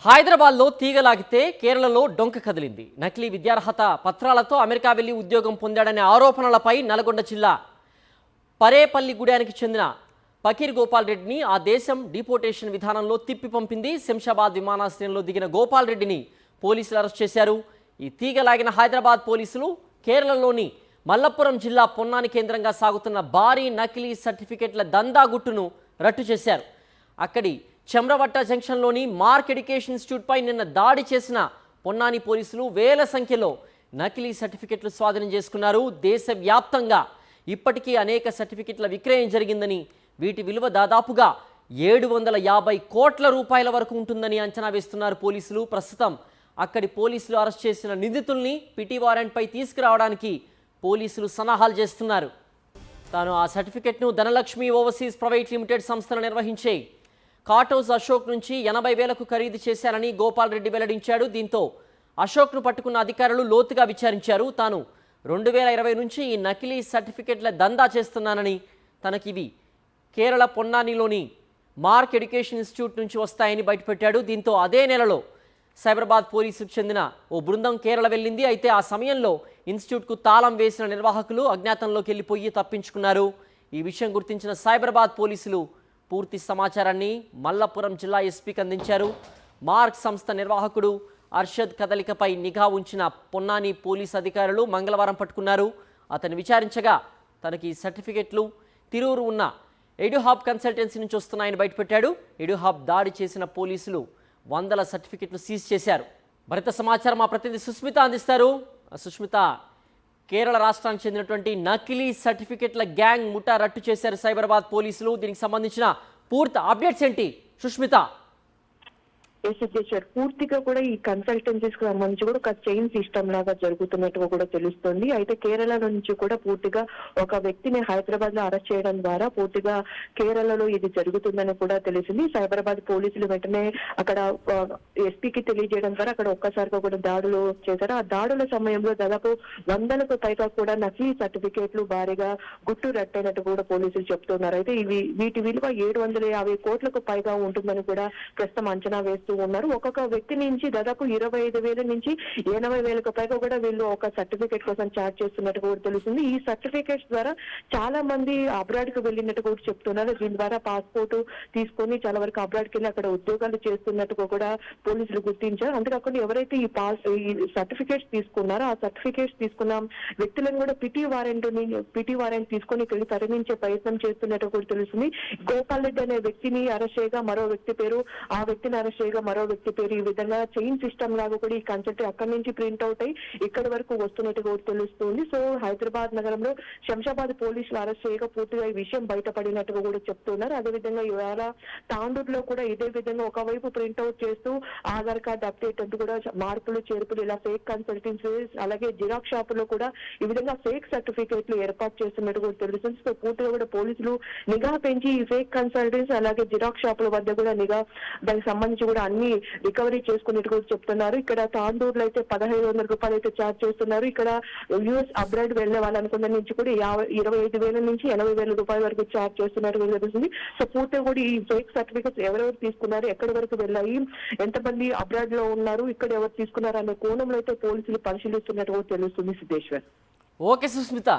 హైదరాబాద్లో తీగలాగితే కేరళలో డొంక కదిలింది. నకిలీ విద్యార్హత పత్రాలతో అమెరికా వెళ్లి ఉద్యోగం పొందాడనే ఆరోపణలపై నల్గొండ జిల్లా పరేపల్లిగూడెనికి చెందిన పకీర్ గోపాల్ రెడ్డిని ఆ దేశం డిపోర్టేషన్ విధానంలో తిప్పి పంపింది. శంషాబాద్ విమానాశ్రయంలో దిగిన గోపాల్ రెడ్డిని పోలీసులు అరెస్ట్ చేశారు. ఈ తీగలాగిన హైదరాబాద్ పోలీసులు కేరళలోని మల్లప్పురం జిల్లా పొన్నాని కేంద్రంగా సాగుతున్న భారీ నకిలీ సర్టిఫికెట్ల దందా గుట్టును రట్టు చేశారు. అక్కడి చమ్రవట్ట జంక్షన్లోని మార్క్ ఎడ్యుకేషన్ ఇన్స్టిట్యూట్పై నిన్న దాడి చేసిన పొన్నాని పోలీసులు వేల సంఖ్యలో నకిలీ సర్టిఫికెట్లు స్వాధీనం చేసుకున్నారు. దేశవ్యాప్తంగా ఇప్పటికీ అనేక సర్టిఫికెట్ల విక్రయం జరిగిందని, వీటి విలువ దాదాపుగా 750 కోట్ల రూపాయల వరకు ఉంటుందని అంచనా వేస్తున్నారు పోలీసులు. ప్రస్తుతం అక్కడి పోలీసులు అరెస్ట్ చేసిన నిందితుల్ని పిటి వారెంట్పై తీసుకురావడానికి పోలీసులు సన్నాహాలు చేస్తున్నారు. తాను ఆ సర్టిఫికెట్ను ధనలక్ష్మి ఓవర్సీస్ ప్రైవేట్ లిమిటెడ్ సంస్థను నిర్వహించే కాటోస్ అశోక్ నుంచి 80,000కు ఖరీదు చేశారని గోపాల్ రెడ్డి వెల్లడించాడు. దీంతో అశోక్ను పట్టుకున్న అధికారులు లోతుగా విచారించారు. తాను 2020 నుంచి ఈ నకిలీ సర్టిఫికెట్ల దందా చేస్తున్నానని, తనకివి కేరళ పొన్నానిలోని మార్క్ ఎడ్యుకేషన్ ఇన్స్టిట్యూట్ నుంచి వస్తాయని బయటపెట్టాడు. దీంతో అదే నెలలో సైబరాబాద్ పోలీసుకు చెందిన ఓ బృందం కేరళ వెళ్ళింది. అయితే ఆ సమయంలో ఇన్స్టిట్యూట్కు తాళం వేసిన నిర్వాహకులు అజ్ఞాతంలోకి వెళ్ళిపోయి తప్పించుకున్నారు. ఈ విషయం గుర్తించిన సైబరాబాద్ పోలీసులు పూర్తి సమాచారాన్ని మల్లప్పురం జిల్లా ఎస్పీకి అందించారు. మార్క్ సంస్థ నిర్వాహకుడు అర్షద్ కదలికపై నిఘా ఉంచిన పొన్నాని పోలీస్ అధికారులు మంగళవారం పట్టుకున్నారు. అతను విచారించగా తనకి సర్టిఫికెట్లు తిరూరు ఉన్న ఎడ్యుహాబ్ కన్సల్టెన్సీ నుంచి వస్తున్నాయని బయటపెట్టాడు. ఎడ్యుహాబ్ దాడి చేసిన పోలీసులు వందల సర్టిఫికెట్లు సీజ్ చేశారు. మరింత సమాచారం మా ప్రతినిధి సుస్మిత అందిస్తారు. సుస్మిత, కేరళ రాష్ట్రానికి చెందినటువంటి నకిలీ సర్టిఫికెట్ల గ్యాంగ్ ముఠా రట్టు చేశారు సైబరాబాద్ పోలీసులు. దీనికి సంబంధించిన పూర్తి అప్డేట్స్ ఏంటి సుష్మిత? సిద్ధేశ్వర్, పూర్తిగా కూడా ఈ కన్సల్టెన్సీస్ కి సంబంధించి కూడా ఒక చైన్ సిస్టమ్ లాగా జరుగుతున్నట్టుగా కూడా తెలుస్తుంది. అయితే కేరళ నుంచి కూడా పూర్తిగా ఒక వ్యక్తిని హైదరాబాద్ లో అరెస్ట్ చేయడం ద్వారా పూర్తిగా కేరళలో ఇది జరుగుతుందని కూడా తెలిసింది. సైబరాబాద్ పోలీసులు వెంటనే అక్కడ ఎస్పీకి తెలియజేయడం ద్వారా అక్కడ ఒక్కసారిగా కూడా దాడులు చేశారు. ఆ దాడుల సమయంలో దాదాపు 100కు పైగా కూడా నకిలీ సర్టిఫికేట్లు భారీగా గుట్టు రట్టైనట్టు కూడా పోలీసులు చెప్తున్నారు. అయితే వీటి విలువ 750 కోట్లకు పైగా ఉంటుందని కూడా ప్రస్తుతం అంచనా వేస్తున్నారు ఉన్నారు. ఒక్కొక్క వ్యక్తి నుంచి దాదాపు 25,000 నుంచి 80,000కు పైగా కూడా వీళ్ళు ఒక సర్టిఫికేట్ కోసం చార్జ్ చేస్తున్నట్టు కూడా తెలుస్తుంది. ఈ సర్టిఫికేట్స్ ద్వారా చాలా మంది అబ్రాడ్ కు వెళ్ళినట్టు కూడా చెప్తున్నారు. దీని ద్వారా పాస్పోర్ట్ తీసుకొని చాలా వరకు అబ్రాడ్కి వెళ్ళి అక్కడ ఉద్యోగాలు చేస్తున్నట్టుగా కూడా పోలీసులు గుర్తించారు. అంతేకాకుండా ఎవరైతే ఈ సర్టిఫికేట్స్ తీసుకున్నారో ఆ సర్టిఫికేట్స్ తీసుకున్న వ్యక్తులను కూడా పిటి వారెంట్ తీసుకొని ఇక్కడ తరలించే ప్రయత్నం చేస్తున్నట్టు కూడా తెలుస్తుంది. గోపాల్ రెడ్డి అనే వ్యక్తిని అరెస్ట్ చేయగా మరో వ్యక్తి పేరు, ఆ వ్యక్తిని అరెస్ట్ చేయగా మరో వ్యక్తి పేరు, ఈ విధంగా చైన్ సిస్టమ్ లాగా కూడా ఈ కన్సల్ట్ అక్కడి నుంచి ప్రింట్ అవుట్ అయ్యి ఇక్కడి వరకు వస్తున్నట్టు కూడా తెలుస్తుంది. సో హైదరాబాద్ నగరంలో శంషాబాద్ పోలీసులు అరెస్ట్ చేయగా పూర్తిగా ఈ విషయం బయటపడినట్టుగా కూడా చెప్తున్నారు. అదేవిధంగా ఇవాళ తాండూరులో కూడా ఇదే విధంగా ఒకవైపు ప్రింట్అవుట్ చేస్తూ ఆధార్ కార్డ్ అప్డేట్ అంటూ కూడా మార్పులు చేర్పులు ఇలా ఫేక్ కన్సల్టెన్సీస్ అలాగే జిరాక్స్ షాపులో కూడా ఈ విధంగా ఫేక్ సర్టిఫికేట్లు ఏర్పాటు చేస్తున్నట్టు కూడా తెలుస్తుంది. సో పూర్తిగా కూడా పోలీసులు నిఘా పెంచి ఈ ఫేక్ కన్సల్టెన్సీ అలాగే జిరాక్స్ షాపుల వద్ద కూడా నిఘా దానికి సంబంధించి కూడా అన్ని రికవరీ చేసుకున్నట్టు కూడా చెప్తున్నారు. ఇక్కడ తాండూరులో అయితే 1,500 రూపాయలు అయితే ఛార్జ్ చేస్తున్నారు. ఇక్కడ యుఎస్ అబ్రాడ్ వెళ్లే వాళ్ళనుకున్న నుంచి కూడా 25,000 నుంచి 80,000 రూపాయల వరకు ఛార్జ్ చేస్తున్నట్టు కూడా తెలుస్తుంది. సో పూర్తిగా కూడా ఈ ఫేక్ సర్టిఫికేట్స్ ఎవరెవరు తీసుకున్నారు, ఎక్కడి వరకు వెళ్ళాయి, ఎంతమంది అబ్రాడ్ లో ఉన్నారు, ఇక్కడ ఎవరు తీసుకున్నారు అనే కోణంలో అయితే పోలీసులు పరిశీలిస్తున్నట్టు కూడా తెలుస్తుంది. సిద్ధేశ్వర్. ఓకే సుస్మిత.